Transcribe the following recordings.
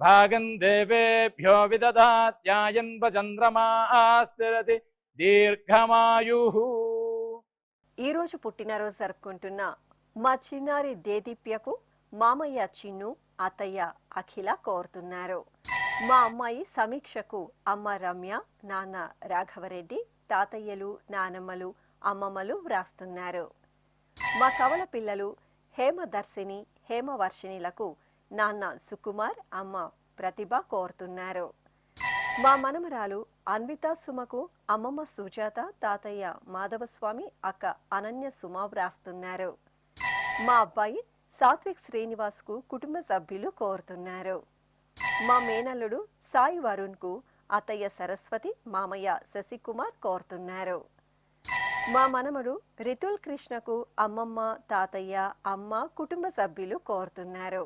భాగం దేవేభ్యో విదదాత్యాయన్వ చంద్రమా స్థిరతి దీర్ఘమాయు. ఈరోజు పుట్టినరోజు జరుపుకుంటున్న మా చిన్నారి దేదీప్యకు మామయ్య చిన్ను, అత్తయ్య అఖిల కోరుతున్నారు. మా అమ్మాయి సమీక్షకు అమ్మ రమ్య, నాన్న రాఘవరెడ్డి, తాతయ్యలు, నానమ్మలు, అమ్మమ్మలు వ్రాస్తున్నారు. మా కవల పిల్లలు హేమదర్శిని, హేమవర్షిణిలకు నాన్న సుకుమార్, అమ్మ ప్రతిభ కోరుతున్నారు. మా మనమరాలు అన్విత సుమకు అమ్మమ్మ సుజాత, తాతయ్య మాధవస్వామి, అక్క అనన్య సుమ వ్రాస్తున్నారు. మా అబ్బాయి సాత్విక్ శ్రీనివాస్కు కుటుంబ సభ్యులు కోరుతున్నారు. మా మేనల్లుడు సాయి వరుణ్కు అత్తయ్య సరస్వతి, మామయ్య శశికుమార్ కోరుతున్నారు. మా మనమడు రితుల్ కృష్ణకు అమ్మమ్మ, తాతయ్య, అమ్మ కుటుంబ సభ్యులు కోరుతున్నారు.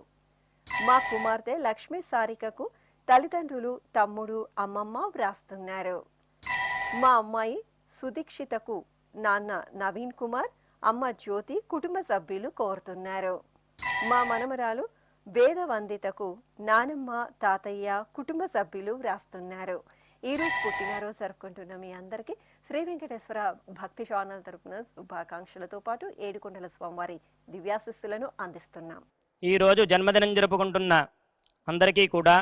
మా కుమార్తె లక్ష్మీ సారికకు తల్లిదండ్రులు, తమ్ముడు, అమ్మమ్మ వ్రాస్తున్నారు. మా అమ్మాయి సుదీక్షితకు నాన్న నవీన్ కుమార్, అమ్మ జ్యోతి కుటుంబ సభ్యులు కోరుతున్నారు. మా మనమరాలు వేదవందితకు నానమ్మ, తాతయ్య కుటుంబ సభ్యులు వ్రాస్తున్నారు. ఈరోజు పుట్టినరోజు జరుపుకుంటున్న మీ అందరికీ శ్రీ వెంకటేశ్వర భక్తి ఛానల్ తరపున శుభాకాంక్షలతో పాటు ఏడుకొండల స్వామివారి దివ్యాశిస్సులను అందిస్తున్నాం. ఈరోజు జన్మదినం జరుపుకుంటున్న అందరికీ కూడా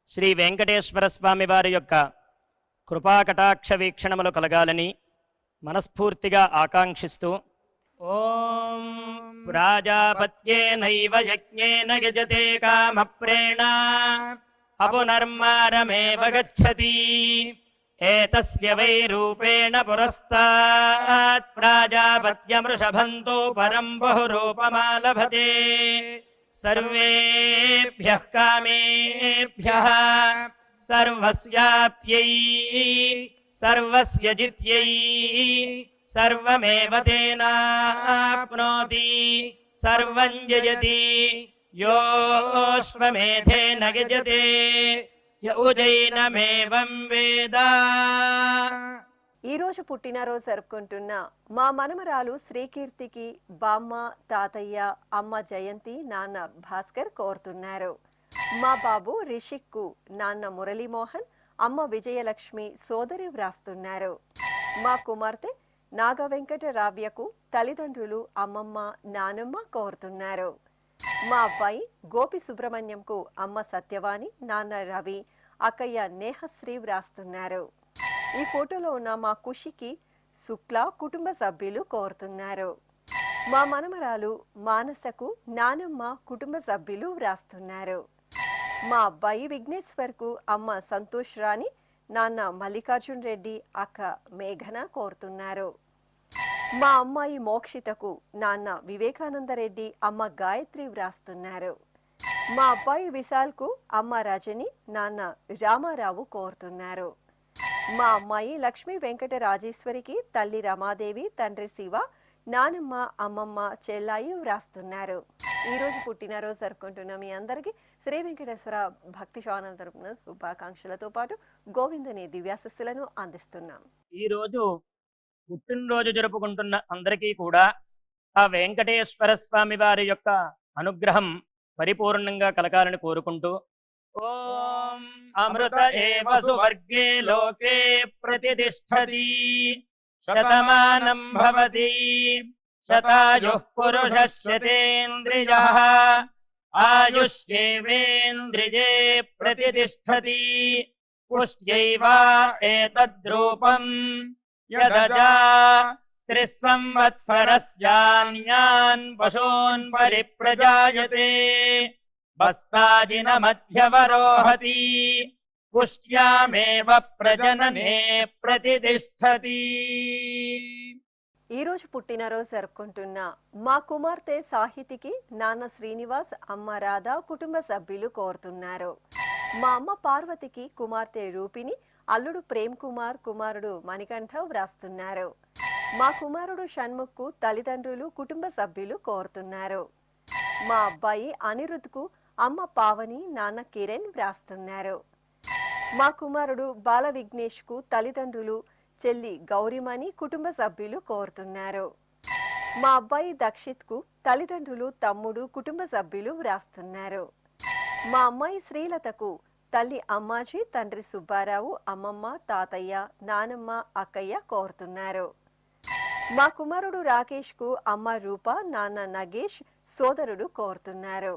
శ్రీ వెంకటేశ్వర స్వామి వారి యొక్క కృపాకటాక్ష వీక్షణములు కలగాలని మనస్ఫూర్తిగా ఆకాంక్షిస్తూ ఓం ప్రాజాపత్యేనైవ యజ్ఞేన యజతే కామప్రేణ అపునర్మారమేవ గచ్చతి ఏతస్య వై రూపేణ పురస్తాత్ ప్రాజాపత్యమృషభంతో పరం బహురూపమాలభతే సర్వేభ్యః కామేభ్యః సర్వస్యాప్త్యై సర్వస్య జిత్యై సర్వమేవ తేనాప్నోతి సర్వం జయతి యోష్వమేధేన గజతే యౌజైనమేవం వేద. ఈరోజు పుట్టినరోజు జరుపుకుంటున్న మా మనమరాలు శ్రీకీర్తికి బామ్మ, తాతయ్య, అమ్మ జయంతి, నాన్న భాస్కర్ కోరుతున్నారు. మా బాబు రిషిక్కు నాన్న మురళీమోహన్, అమ్మ విజయలక్ష్మి సోదరి వ్రాస్తున్నారు. మా కుమార్తె నాగ వెంకట రావ్యకు తల్లిదండ్రులు, అమ్మమ్మ, నానమ్మ కోరుతున్నారు. మా అబ్బాయి గోపి సుబ్రహ్మణ్యంకు అమ్మ సత్యవాణి, నాన్న రవి, అక్కయ్య నేహశ్రీ వ్రాస్తున్నారు. ఈ ఫోటోలో ఉన్న మా ఖుషికి శుక్ల కుటుంబ సభ్యులు కోరుతున్నారు. మా మనమరాలు మానసకు నానమ్మ కుటుంబ సభ్యులు వ్రాస్తున్నారు. మా అబ్బాయి విఘ్నేశ్వర్కు అమ్మ సంతోష్ రాణి, నాన్న మల్లికార్జున్ రెడ్డి, అక్క మేఘన కోరుతున్నారు. మా అమ్మాయి మోక్షితకు నాన్న వివేకానందరెడ్డి, అమ్మ గాయత్రి వ్రాస్తున్నారు. మా అబ్బాయి విశాల్కు అమ్మ రజని, నాన్న రామారావు కోరుతున్నారు. మా అమ్మాయి లక్ష్మీ వెంకట రాజేశ్వరికి తల్లి రమాదేవి, తండ్రి శివ, నానమ్మ, అమ్మమ్మ, చెల్లాయి వ్రాస్తున్నారు. ఈరోజు పుట్టినరోజు జరుపుకుంటున్న మీ అందరికీ శ్రీ వెంకటేశ్వర భక్తి ఛానల్ తరపున శుభాకాంక్షలతో పాటు గోవిందుని దివ్యాశిస్సులను అందిస్తున్నాం. ఈరోజు పుట్టినరోజు జరుపుకుంటున్న అందరికీ కూడా ఆ వెంకటేశ్వర స్వామి వారి యొక్క అనుగ్రహం పరిపూర్ణంగా కలగాలని కోరుకుంటూ ఓం అమృత ఏవ సువర్గే లోకే ప్రతిష్ఠతి శతమానం భవతి శతాయుః పురుషः శతేంద్రియః ఆయుష్యేవేంద్రియే ప్రతిష్ఠతి పుష్ట్యైవ ఏతద్రూపం యదజా త్రిస్సంవత్సరస్యాన్యాన్ పశూన్ పరిప్రజాయతే బస్తాజిన మధ్యవరోహతి పుష్ట్యామేవ ప్రజననే ప్రతిష్ఠతి. ఈరోజు పుట్టినరోజు జరుపుకుంటున్న మా కుమార్తె సాహితికి నాన్న శ్రీనివాస్, అమ్మ రాధ కుటుంబ సభ్యులు కోరుతున్నారు. మా అమ్మ పార్వతికి కుమార్తె రూపిణి, అల్లుడు ప్రేమ్ కుమార్, కుమారుడు మణికంఠ వ్రాస్తున్నారు. మా కుమారుడు షణ్ముఖ్కు తల్లిదండ్రులు, కుటుంబ సభ్యులు కోరుతున్నారు. మా అబ్బాయి అనిరుద్కు అమ్మ పావని, నాన్న కిరణ్ వ్రాస్తున్నారు. మా కుమారుడు బాల విఘ్నేష్కు తల్లిదండ్రులు, చెల్లి గౌరిమణి, కుటుంబ సభ్యులు కోరుతున్నారు. మా అబ్బాయి దక్షిత్కు తల్లిదండ్రులు, తమ్ముడు, కుటుంబ సభ్యులు వ్రాస్తున్నారు. మా అమ్మాయి శ్రీలతకు తల్లి అమ్మాజీ, తండ్రి సుబ్బారావు, అమ్మమ్మ, తాతయ్య, నానమ్మ, అక్కయ్య కోరుతున్నారు. మా కుమారుడు రాకేష్ కు అమ్మ రూప, నాన్న నగేష్, సోదరుడు కోరుతున్నారు.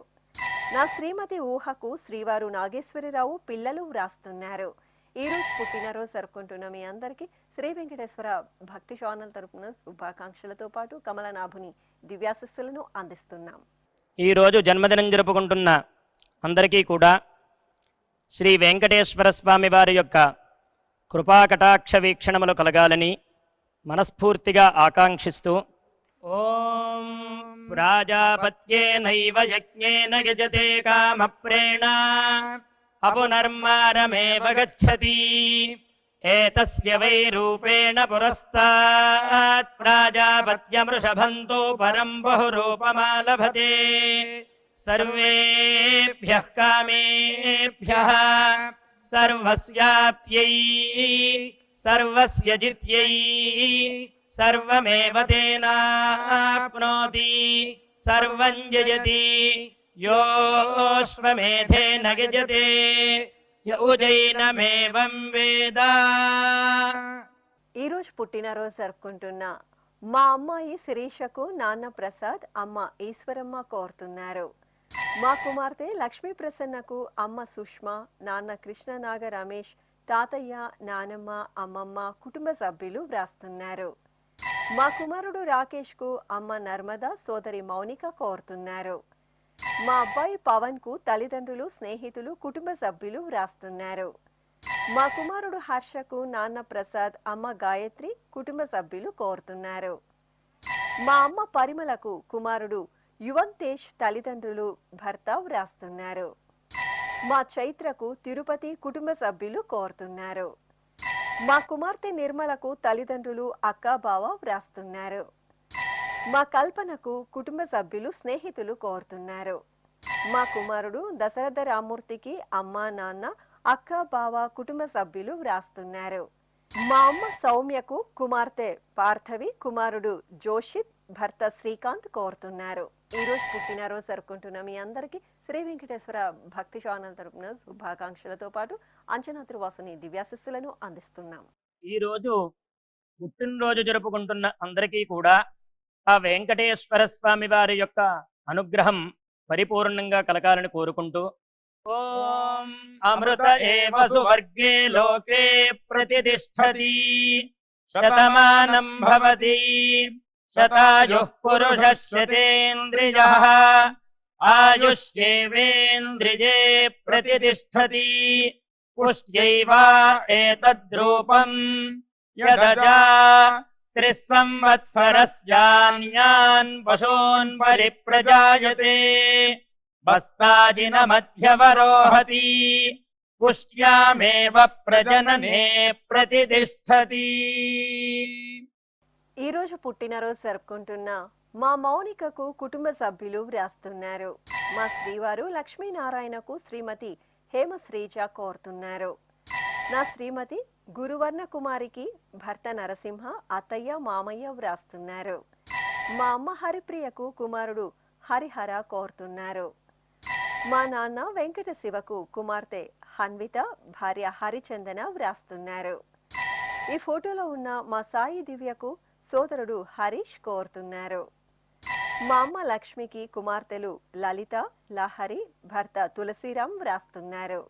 నా శ్రీమతి ఊహకు శ్రీవారు నాగేశ్వరరావు పిల్లలు వ్రాస్తున్నారు. ఈ రోజు పుట్టినరోజు జరుపుకుంటున్న మీ అందరికీ శ్రీ వెంకటేశ్వర భక్తి ఛానల్ తరపున శుభాకాంక్షలతో పాటు కమలనాభుని దివ్యాశస్సులను అందిస్తున్నాం. ఈ రోజు జన్మదినం జరుపుకుంటున్న అందరికీ కూడా శ్రీ వెంకటేశ్వర స్వామి వారి యొక్క కృపాకటాక్ష వీక్షణములు కలగాలని మనస్ఫూర్తిగా ఆకాంక్షిస్తూ ఓం ప్రాజాపత్యేనైవ యజ్ఞేన యజతే కామప్రేణ అపునర్మారమేవ గచ్చతి ఏతస్య వై రూపేణ పురస్తాత్ ప్రాజాపత్యమృషభంతో పరం బహురూపమాలభతే సర్వేభ్యః కామేభ్యః సర్వస్యాప్త్యై సర్వస్య జిత్యై సర్వమేవ తేనాప్నోతి సర్వం జయతి యోష్వమేధేన గజతే యౌజైనమేవం వేద. ఈ రోజు పుట్టినరోజు జరుపుకుంటున్న మా అమ్మాయి శిరీషకు నాన్న ప్రసాద్, అమ్మ ఈశ్వరమ్మ కోరుతున్నారు. మా కుమార్తె లక్ష్మీ ప్రసన్నకు అమ్మ సుష్మా, నాన్న కృష్ణనాగ రమేష్, తాతయ్య, నానమ్మ, అమ్మమ్మ, కుటుంబ సభ్యులు వ్రాస్తున్నారు. మా కుమారుడు రాకేష్ కు అమ్మ నర్మద, సోదరి మౌనిక కోరుతున్నారు. మా అబ్బాయి పవన్ కు తల్లిదండ్రులు, స్నేహితులు, కుటుంబ సభ్యులు వ్రాస్తున్నారు. మా కుమారుడు హర్షకు నాన్న ప్రసాద్, అమ్మ గాయత్రి, కుటుంబ సభ్యులు కోరుతున్నారు. మా అమ్మ పరిమళకు కుమారుడు యువంతేష్, తల్లిదండ్రులు, భర్త వ్రాస్తున్నారు. మా చైత్రకు తిరుపతి, కుటుంబ సభ్యులు కోరుతున్నారు. మా కుమార్తె నిర్మలకు తల్లిదండ్రులు, అక్క, బావ వ్రాస్తున్నారు. మా కల్పనకు కుటుంబ సభ్యులు, స్నేహితులు కోరుతున్నారు. మా కుమారుడు దశరథ రామూర్తికి అమ్మ, నాన్న, అక్క, బావ, కుటుంబ సభ్యులు వ్రాస్తున్నారు. మా అమ్మ సౌమ్యకు కుమార్తె పార్థవి, కుమారుడు జోషిత్, భర్త శ్రీకాంత్ కోరుతున్నారు. ఈ రోజు పుట్టినరోజు జరుపుకుంటున్న మీ అందరికీ శ్రీ వెంకటేశ్వర భక్తి ఛానల్ తరపున శుభాకాంక్షలతో పాటు అంచనాద్రివాసుని దివ్యాశస్సులను అందిస్తున్నాం. ఈ రోజు పుట్టినరోజు జరుపుకుంటున్న అందరికీ కూడా ఆ వెంకటేశ్వర స్వామి వారి యొక్క అనుగ్రహం పరిపూర్ణంగా కలగాలని కోరుకుంటూ ఓం అమృత ఏవ సువర్గే లోకే ప్రతిష్ఠతి శతమానం భవతి శతాయుః పురుషः శతేంద్రియః ఆయుష్యేవేంద్రియే ప్రతిష్ఠతి పుష్ట్యైవ ఏతద్రూపం యదజా త్రిస్సంవత్సరస్యాన్యాన్ పశూన్ పరిప్రజాయతే బస్తాజిన మధ్యవరోహతి పుష్ట్యామేవ ప్రజననే ప్రతిష్ఠతి. ఈ రోజు పుట్టినరోజు జరుపుకుంటున్న మా మౌనికకు కుటుంబ సభ్యులు వ్రాస్తున్నారు. మా శ్రీవారు లక్ష్మీనారాయణకు శ్రీమతి హేమశ్రీజ కోరుతున్నారు. నా శ్రీమతి గురువర్ణ కుమారికి భర్త నరసింహ, అత్తయ్య, మామయ్య వ్రాస్తున్నారు. మా అమ్మ హరిప్రియకు కుమారుడు హరిహర కోరుతున్నారు. మా నాన్న వెంకట శివకు కుమార్తె హన్విత, భార్య హరిచందన వ్రాస్తున్నారు. ఈ ఫోటోలో ఉన్న మా సాయి దివ్యకు సోదరుడు హరీష్ కోరుతున్నారు. మా అమ్మ లక్ష్మికి కుమార్తెలు లలిత, లహరి, భర్త తులసిరాం వ్రాస్తున్నారు.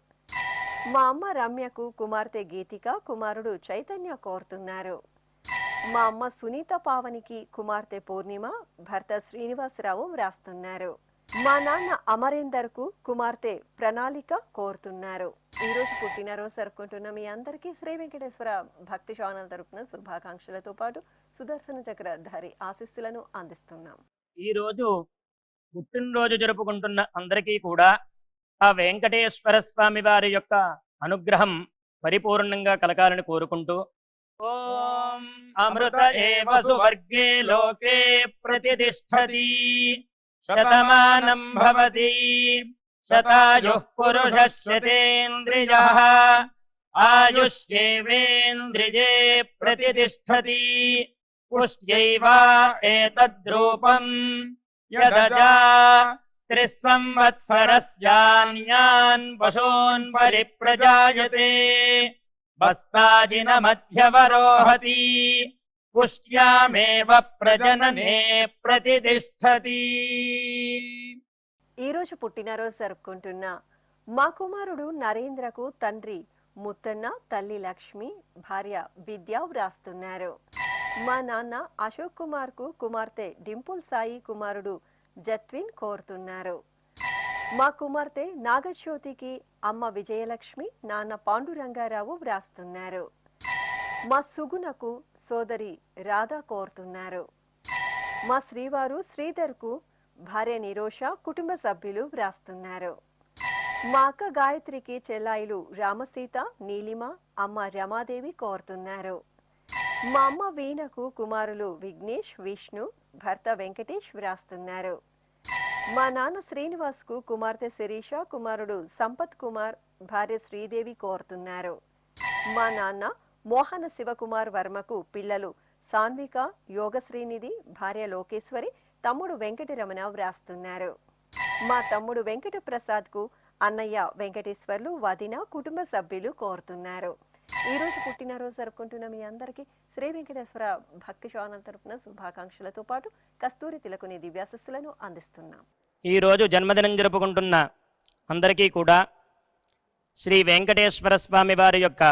మా అమ్మ రమ్యకు కుమార్తె గీతిక, కుమారుడు చైతన్య కోరుతున్నారు. మా అమ్మ సునీత పావనికి కుమార్తె పూర్ణిమ, భర్త శ్రీనివాసరావు వ్రాస్తున్నారు. మా నాన్న అమరేందర్ కు కుమార్తె ప్రణాళిక కోరుతున్నారు. ఈ రోజు పుట్టినరోజు జరుపుకుంటున్న మీ అందరికీ శ్రీ వెంకటేశ్వర భక్తి ఛానల్ తరపున శుభాకాంక్షలతో పాటు సుదర్శన చక్రధారి ఆశీస్సులను అందిస్తున్నాం. ఈ రోజు పుట్టినరోజు జరుపుకుంటున్న అందరికీ కూడా ఆ వెంకటేశ్వర స్వామి వారి యొక్క అనుగ్రహం పరిపూర్ణంగా కలగాలని కోరుకుంటూ ఓం అమృత ఏవ సువర్గే లోకే ప్రతిష్ఠతి శతమానం భవతి శతాయుః పురుషः శతేంద్రియః ఆయుష్యేవేంద్రియే ప్రతిష్ఠతి పుష్ట్యైవ ఏతద్రూపం యదజా त्रिस्संवत्सरस्यान्यान् पशून् परिप्रजायते बस्ताजिनमध्यवरोहति पुष्ट्यामेव प्रजनने प्रतितिष्ठति। ఈ రోజు పుట్టినరోజు జరుపుకుంటున్న మా కుమారుడు నరేంద్రకు తండ్రి ముత్తన్న, తల్లి లక్ష్మి, భార్య విద్య వ్రాస్తున్నారు. మా నాన్న అశోక్ కుమార్ కు కుమార్తె డింపుల్ సాయి, కుమారుడు జత్విన్ కోరుతున్నారు. మా కుమార్తె నాగజ్యోతికి అమ్మ విజయలక్ష్మి, నాన్న పాండురంగారావు వ్రాస్తున్నారు. మా సుగుణకు సోదరి రాధా కోరుతున్నారు. మా శ్రీవారు శ్రీధర్కు భార్య నిరోష, కుటుంబ సభ్యులు వ్రాస్తున్నారు. మా అక్క గాయత్రికి చెల్లాయిలు రామసీత, నీలిమ, అమ్మ రమాదేవి కోరుతున్నారు. మా అమ్మ వీణకు కుమారులు విఘ్నేష్, విష్ణు, భర్త వెంకటేష్ వ్రాస్తున్నారు. మా నాన్న శ్రీనివాస్ కు కుమార్తె శిరీష, కుమారుడు సంపత్ కుమార్, భార్య శ్రీదేవి కోరుతున్నారు. మా నాన్న మోహన శివకుమార్ వర్మకు పిల్లలు సాన్విక, యోగ శ్రీనిధి, భార్య లోకేశ్వరి, తమ్ముడు వెంకటరమణ వ్రాస్తున్నారు. మా తమ్ముడు వెంకట ప్రసాద్ కు అన్నయ్య వెంకటేశ్వర్లు, వదిన, కుటుంబ సభ్యులు కోరుతున్నారు. ఈ రోజు పుట్టినరోజు జరుపుకుంటున్న మీ అందరికీ శ్రీ వెంకటేశ్వర భక్తి ఛానల్ తరపున శుభాకాంక్షలతో పాటు కస్తూరి తిలకుని దివ్యాశస్సులను అందిస్తున్నాం. ఈ రోజు జన్మదినం జరుపుకుంటున్న అందరికీ కూడా శ్రీ వెంకటేశ్వర స్వామి వారి యొక్క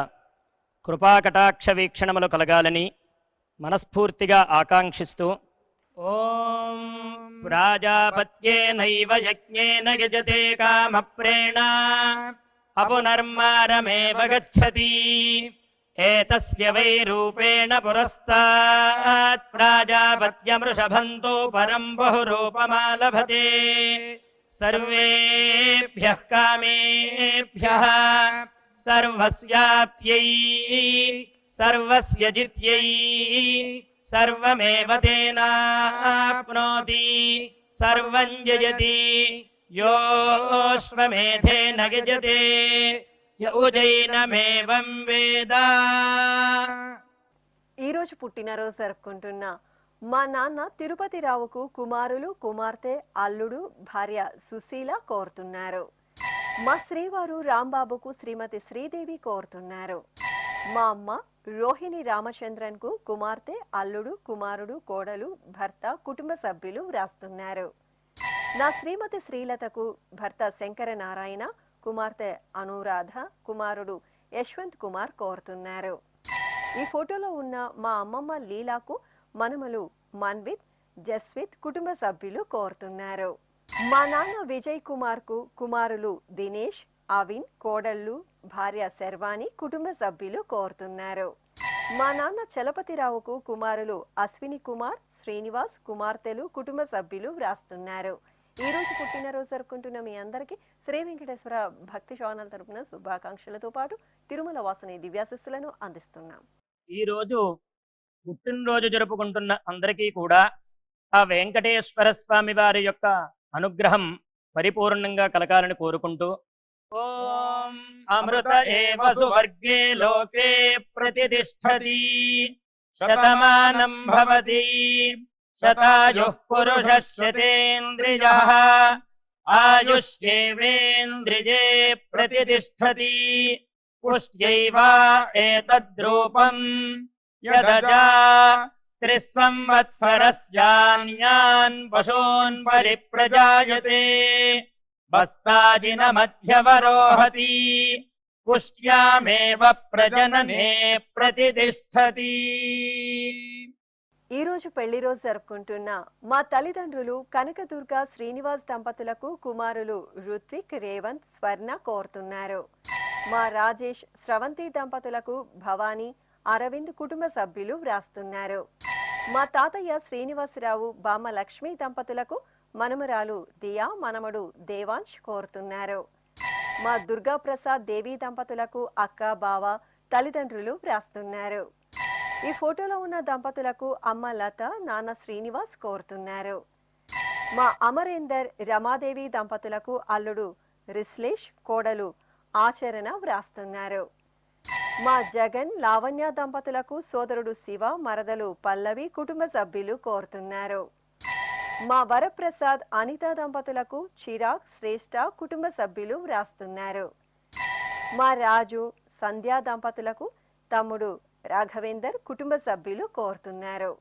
కృపాకటాక్ష వీక్షణములు కలగాలని మనస్ఫూర్తిగా ఆకాంక్షిస్తూ ఓం ప్రాజాపత్యేనైవ యజ్ఞేన యజతే కామప్రేణ అపునర్మారమేవ గచ్చతి ఏతస్య వై రూపేణ పురస్తాత్ ప్రాజాపత్యమృషభంతో పరం బహురూపమాలభతే సర్వేభ్యః కామేభ్యః సర్వస్యాప్త్యై సర్వస్య జిత్యై సర్వమేవ తేనాప్నోతి సర్వం జయతి యోశ్వమేధేన యజతే యౌజైనమేవం వేద. ఈ రోజు పుట్టినరోజు జరుపుకుంటున్న మా నాన్న తిరుపతి రావుకు కుమారులు, కుమార్తె, అల్లుడు, భార్య సుశీల కోరుతున్నారు. మా శ్రీవారు రాంబాబుకు శ్రీమతి శ్రీదేవి కోరుతున్నారు. మా అమ్మ రోహిణి రామచంద్రన్ కు కుమార్తె, అల్లుడు, కుమారుడు, కోడలు, భర్త, కుటుంబ సభ్యులు వ్రాస్తున్నారు. నా శ్రీమతి శ్రీలతకు భర్త శంకర నారాయణ, కుమార్తె అనురాధ, కుమారుడు యశ్వంత్ కుమార్ కోరుతున్నారు. ఈ ఫోటోలో ఉన్న మా అమ్మమ్మ లీలాకు మనమలు మన్విత్, జస్విత్, కుటుంబ సభ్యులు కోరుతున్నారు. మా నాన్న విజయ్ కుమార్ కు కుమారులు దినేష్, అవిన్, కోడళ్ళు, భార్య శర్వాణి, కుటుంబ సభ్యులు కోరుతున్నారు. మా నాన్న చలపతిరావుకు కుమారులు అశ్విని కుమార్, శ్రీనివాస్, కుమార్తెలు, కుటుంబ సభ్యులు వ్రాస్తున్నారు. ఈ రోజు పుట్టినరోజు జరుపుకుంటున్న మీ అందరికీ శ్రీ వెంకటేశ్వర భక్తి ఛానల్ తరపున శుభాకాంక్షలతో పాటు తిరుమల వాసుని దివ్యాశస్సులను అందిస్తున్నాం. ఈ రోజు పుట్టినరోజు జరుపుకుంటున్న అందరికీ కూడా ఆ వెంకటేశ్వర స్వామి వారి యొక్క అనుగ్రహం పరిపూర్ణంగా కలగాలని కోరుకుంటూ ఓం అమృత ఏవ సువర్గే లోకే ప్రతితిష్ఠతి శతమానం భవతి శతాయుః పురుషः శతేంద్రియః ఆయుష్యేవేంద్రియే ప్రతితిష్ఠతి పుష్ట్యైవ ఏతద్రూపం యదజా త్రిస్సంవత్సరస్యాన్యాన్ పశూన్ పరిప్రజాయతే బస్తాజినమధ్యవరోహతి పుష్ట్యామేవ ప్రజననే ప్రతితిష్ఠతి. ఈ రోజు పెళ్లి రోజు జరుపుకుంటున్న మా తల్లిదండ్రులు కనకదుర్గ శ్రీనివాస్ దంపతులకు కుమారులు రుత్విక్, రేవంత్, స్వర్ణ కోరుతున్నారు. మా రాజేష్, స్రవంతి దంపతులకు భవానీ, అరవింద్, కుటుంబ సభ్యులు వ్రాస్తున్నారు. మా తాతయ్య శ్రీనివాసరావు, బామ్మ లక్ష్మి దంపతులకు మనమరాలు దియా, మనమడు దేవాంశ్ కోరుతున్నారు. మా దుర్గా ప్రసాద్, దేవి దంపతులకు అక్క, బావ, తల్లిదండ్రులు వ్రాస్తున్నారు. ఈ ఫోటోలో ఉన్న దంపతులకు అమ్మ లత, నాన్న శ్రీనివాస్ కోరుతున్నారు. మా అమరేందర్, రమాదేవి దంపతులకు అల్లుడు రిశ్లేష్, కోడలు ఆచరణ వ్రాస్తున్నారు. మా జగన్, లావణ్య దంపతులకు సోదరుడు శివ, మరదలు పల్లవి, కుటుంబ సభ్యులు కోరుతున్నారు. మా వరప్రసాద్ అనిత దంపతులకు చిరాగ్ శ్రేష్ఠ కుటుంబ సభ్యులు వ్రాస్తున్నారు. మా రాజు సంధ్యా దంపతులకు తమ్ముడు రాఘవేందర్ కుటుంబ సభ్యులు కోరుతున్నారు.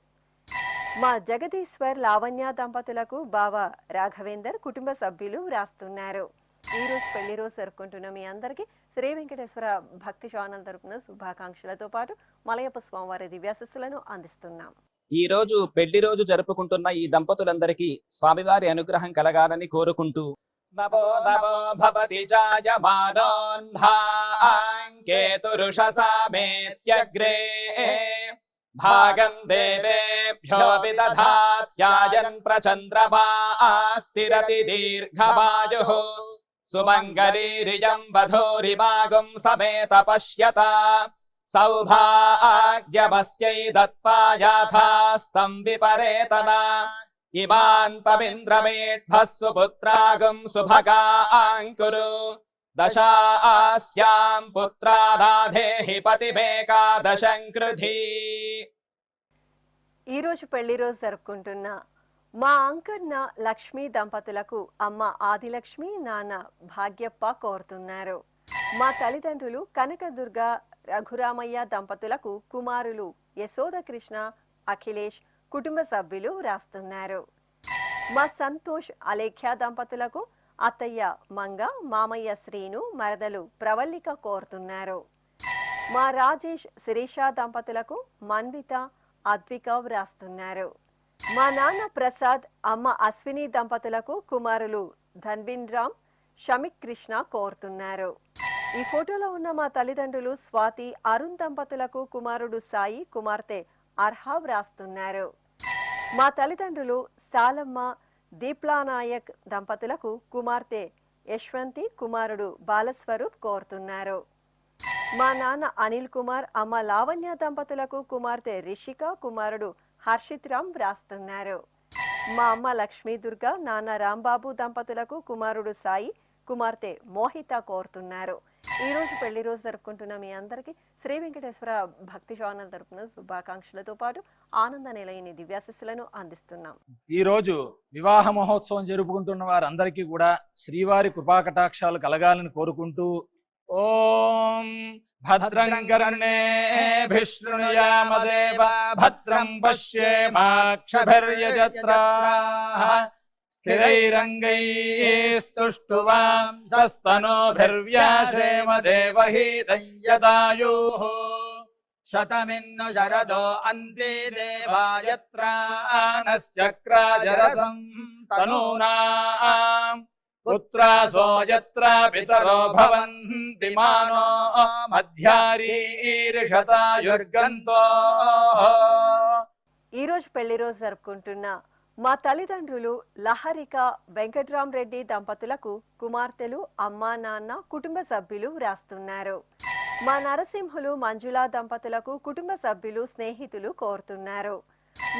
మా జగదీశ్వర్ లావణ్య దంపతులకు బావ రాఘవేందర్ కుటుంబ సభ్యులు వ్రాస్తున్నారు. ఈ రోజు పెళ్లి రోజు జరుపుకుంటున్న మీ అందరికీ శ్రీ వెంకటేశ్వర భక్తి ఛానల్ తరపున శుభాకాంక్షలతో పాటు మలయప్ప స్వామివారి దివ్యాశస్సులను అందిస్తున్నాం. ఈ రోజు పెళ్లి రోజు జరుపుకుంటున్న ఈ దంపతులందరికీ స్వామివారి అనుగ్రహం కలగాలని కోరుకుంటూ నమో నమో భవతి జాయమానోన్ధాంకేతురుషసామేత్యగ్రే భాగం దేవేభ్యో విదధాత్యాయన్ ప్రచంద్రమాస్తిరతి దీర్ఘమాయుః సుమంగళీరియం వధూరిమాగం సమేత పశ్యత సౌభాగ్యమస్యై దత్పాయాథాస్తం విపరేతన ఇమాన్ పవింద్రమేఢ్భస్సు పుత్రాగం సుభగాంకురు దశాస్యాం పుత్రానాధేహి పతిమేకాదశం కృధి. ఈ రోజు పెళ్లి రోజు జరుపుకుంటున్న మా అంకన్న లక్ష్మీ దంపతులకు అమ్మ ఆదిలక్ష్మి నాన్న భాగ్యప్ప కోరుతున్నారు. మా తల్లిదండ్రులు కనకదుర్గ రఘురామయ్య దంపతులకు కుమారులు యశోద కృష్ణ అఖిలేష్ కుటుంబ సభ్యులు రాస్తున్నారు. మా సంతోష్ అలేఖ్య దంపతులకు అత్తయ్య మంగ మామయ్య శ్రీను మరదలు ప్రవల్లిక కోరుతున్నారు. మా రాజేష్ శిరీష దంపతులకు మన్విత అద్విక వ్రాస్తున్నారు. మా నాన్న ప్రసాద్ అమ్మ అశ్విని దంపతులకు కుమారులు ధన్విన్ రామ్ షమిక్ కృష్ణ కోరుతున్నారు. ఈ ఫోటోలో ఉన్న మా తల్లిదండ్రులు స్వాతి అరుణ్ దంపతులకు కుమారుడు సాయి కుమార్తె అర్హ వ్రాస్తున్నారు. మా తల్లిదండ్రులు సాలమ్మ దీప్లానాయక్ దంపతులకు కుమార్తె యశ్వంతి కుమారుడు బాలస్వరూప్ కోరుతున్నారు. మా నాన్న అనిల్ కుమార్ అమ్మ లావణ్య దంపతులకు కుమార్తె రిషిక కుమారుడు హర్షిత్ రామ్ వ్రాస్తున్నారు. మా అమ్మ లక్ష్మీ దుర్గ నాన్న రాంబాబు దంపతులకు కుమారుడు సాయి కుమార్తె మోహిత కోరుతున్నారు. ఈ రోజు పెళ్లి రోజు జరుపుకుంటున్న మీ అందరికీ శ్రీ వెంకటేశ్వర భక్తి ఛానల్ తరపున శుభాకాంక్షలతో పాటు ఆనంద నిలయని దివ్యాశస్సులను అందిస్తున్నాం. ఈ రోజు వివాహ మహోత్సవం జరుపుకుంటున్న వారందరికీ కూడా శ్రీవారి కృపాకటాక్షాలు కలగాలని కోరుకుంటూ ఓం భద్రం కర్ణేభిః శృణుయామదేవ భద్రం పశ్యేమాక్షభిర్యజత్రాః స్థిరైరంగైస్తుష్టువాంసస్తనోభిర్వ్యాసేమ దేవహీతం యదాయుః శతమిన్ను శరదో అంతే దేవాయత్రానశ్చక్రాజరసం తనూనాం పుత్రాసో యత్ర పితరో భవంతి మానో మధ్యారీర్షతాయుర్గంతో. ఈ రోజు పెళ్లి రోజు జరుపుకుంటున్న మా తల్లిదండ్రులు లహరిక వెంకట్రామ్ రెడ్డి దంపతులకు కుమార్తెలు అమ్మా నాన్న కుటుంబ సభ్యులు వ్రాస్తున్నారు. మా నరసింహులు మంజులా దంపతులకు కుటుంబ సభ్యులు స్నేహితులు కోరుతున్నారు.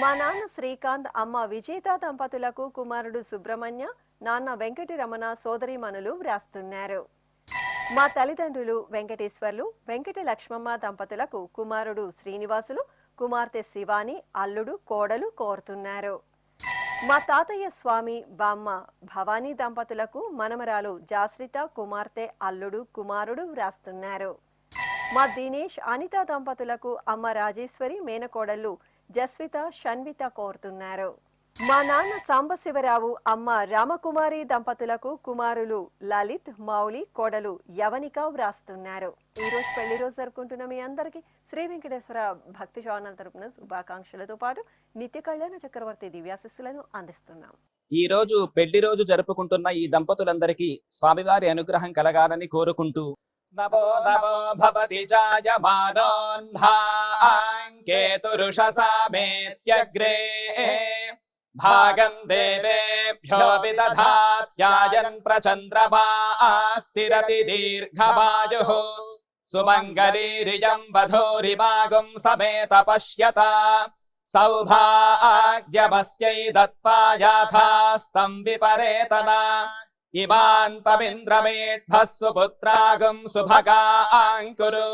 మా నాన్న శ్రీకాంత్ అమ్మ విజేత దంపతులకు కుమారుడు సుబ్రహ్మణ్య నాన్న వెంకటి రమణ సోదరీమణులు వ్రాస్తున్నారు. మా తల్లిదండ్రులు వెంకటేశ్వర్లు వెంకట లక్ష్మమ్మ దంపతులకు కుమారుడు శ్రీనివాసులు కుమార్తె శివాని అల్లుడు కోడలు కోరుతున్నారు. మా తాతయ్య స్వామి బామ్మ భవానీ దంపతులకు మనమరాలు జాశ్రిత కుమార్తె అల్లుడు కుమారుడు వ్రాస్తున్నారు. మా దినేష్ అనిత దంపతులకు అమ్మ రాజేశ్వరి మేనకోడళ్ళు జస్విత షన్విత కోరుతున్నారు. మా నాన్న సాంబశివరావు అమ్మ రామకుమారి దంపతులకు కుమారులు లలిత్ మౌలి కోడలు యవనిక వ్రాస్తున్నారు. ఈ రోజు పెళ్లి రోజు జరుపుకుంటున్న మీ అందరికీ శ్రీ వెంకటేశ్వర భక్తి ఛానల్ తరపున శుభాకాంక్షలతో పాటు నిత్య కళ్యాణ చక్రవర్తి దివ్యాశస్సులను అందిస్తున్నాం. ఈ రోజు పెళ్లి రోజు జరుపుకుంటున్న ఈ దంపతులందరికీ స్వామివారి అనుగ్రహం కలగాలని కోరుకుంటూ నమో నమో భవతి జాయమానోన్ధాంకేతురుషసామేత్యగ్రే భాగం దేవేభ్యో విదధాత్యాయన్ ప్రచంద్రమాస్తిరతి దీర్ఘమాయుః సుమంగళీరియం వధూరిమాగం సమేత పశ్యత సౌభాగ్యమస్యై దత్పాయాథాస్తం విపరేతన ఇమాన్ పవింద్రమేఢ్భస్సు పుత్రాగం సుభగాంకురు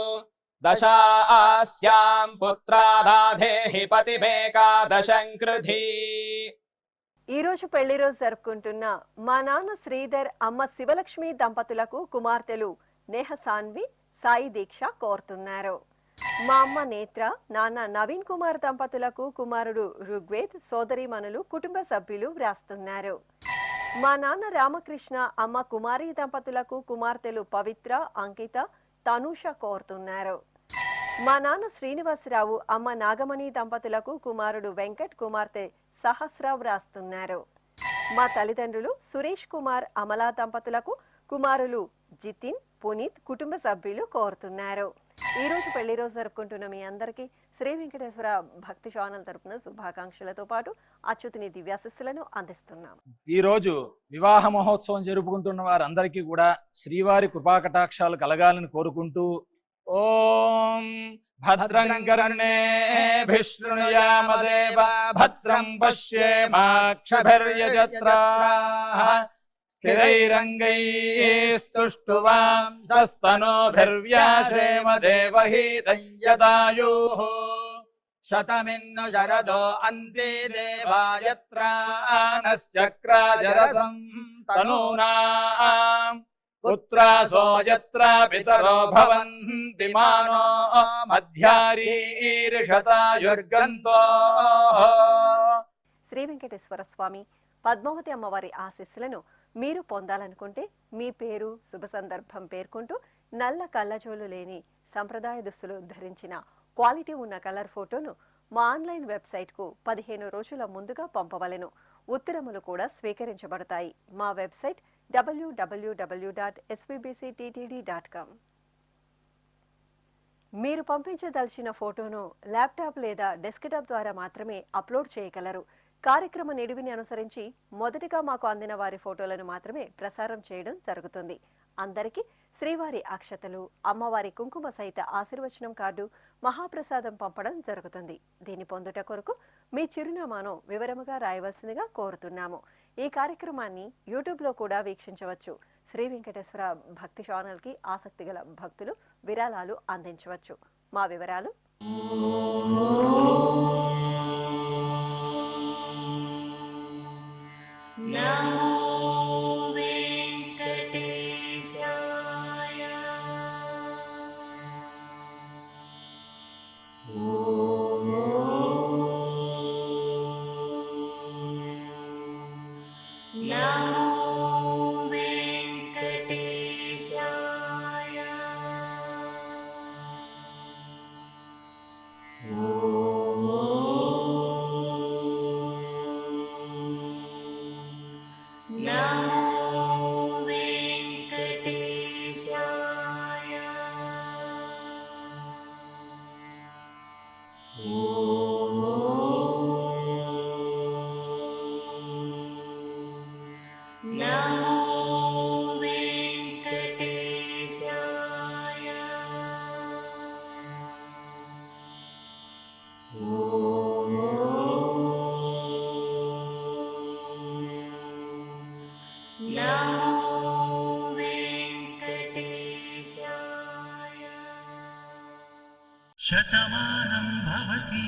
దశాస్యాం పుత్రానాధేహి పతిమేకాదశం కృధి. ఈ రోజు పెళ్లి రోజు జరుపుకుంటున్న మా నాన్న శ్రీధర్ అమ్మ శివలక్ష్మి దంపతులకు కుమార్తెలు నేహ సాన్వి సాయి దీక్ష కోరుతున్నారు. మా అమ్మ నేత్ర నాన్న నవీన్ కుమార్ దంపతులకు కుమారుడు ఋగ్వేద్ సోదరీమణులు కుటుంబ సభ్యులు వ్రాస్తున్నారు. మా నాన్న రామకృష్ణ అమ్మ కుమారి దంపతులకు కుమార్తెలు పవిత్ర అంకిత తనూష కోరుతున్నారు. మా నాన్న శ్రీనివాసరావు అమ్మ నాగమణి దంపతులకు కుమారుడు వెంకట్ కుమార్తె సహస్ర వ్రాస్తున్నారు. మా తల్లిదండ్రులు సురేష్ కుమార్ అమలా దంపతులకు కుమారులు జితిన్ పునీత్ కుటుంబ సభ్యులు కోరుతున్నారు. ఈ రోజు పెళ్లి రోజు జరుపుకుంటున్న మీ అందరికీ శ్రీ వెంకటేశ్వర భక్తి ఛానల్ తరపున శుభాకాంక్షలతో పాటు అచ్యుతుని దివ్యాశిస్సులను అందిస్తున్నాం. ఈ రోజు వివాహ మహోత్సవం జరుపుకుంటున్న వారందరికీ కూడా శ్రీవారి కృపాకటాక్షాలు కలగాలని కోరుకుంటూ ఓం భద్రం కర్ణేభిః శృణుయామదేవ భద్రం పశ్యేమాక్షభిర్యజత్రాః స్థిరైరంగైస్తుష్టువాంసస్తనోభిర్వ్యాసేమ దేవహీతం యదాయుః శతమిన్ను శరదో అంతే దేవాయత్రానశ్చక్రాజరసం తనూనాం పుత్రాసో యత్ర పితరో భవంతి మానో మధ్యారీర్షతాయుర్గంతో. శ్రీ వెంకటేశ్వర స్వామి పద్మావతి అమ్మవారి ఆశీస్సులను మీరు పొందాలనుకుంటే మీ పేరు శుభ సందర్భం పేర్కొంటూ నల్ల కళ్ళజోలు లేని సంప్రదాయ దుస్తులు ధరించిన క్వాలిటీ ఉన్న కలర్ ఫోటోను మా ఆన్లైన్ వెబ్సైట్కు 15 రోజుల ముందుగా పంపవలెను. ఉత్తరములు కూడా స్వీకరించబడతాయి. మా వెబ్సైట్ www.svbcttd.com. మీరు పంపించదలిచిన ఫోటోను ల్యాప్టాప్ లేదా డెస్క్టాప్ ద్వారా మాత్రమే అప్లోడ్ చేయగలరు. కార్యక్రమ నిడివిని అనుసరించి మొదటిగా మాకు అందిన వారి ఫోటోలను మాత్రమే ప్రసారం చేయడం జరుగుతుంది. అందరికీ శ్రీవారి అక్షతలు, అమ్మవారి కుంకుమ సహిత ఆశీర్వచనం కార్డు, మహాప్రసాదం పంపడం జరుగుతుంది. దీన్ని పొందుట కొరకు మీ చిరునామాను వివరముగా రాయవలసిందిగా కోరుతున్నాము. ఈ కార్యక్రమాన్ని యూట్యూబ్లో కూడా వీక్షించవచ్చు. శ్రీ వెంకటేశ్వర భక్తి ఛానల్కి ఆసక్తి గల భక్తులు విరాళాలు అందించవచ్చు. మా వివరాలు శతమానం భవతి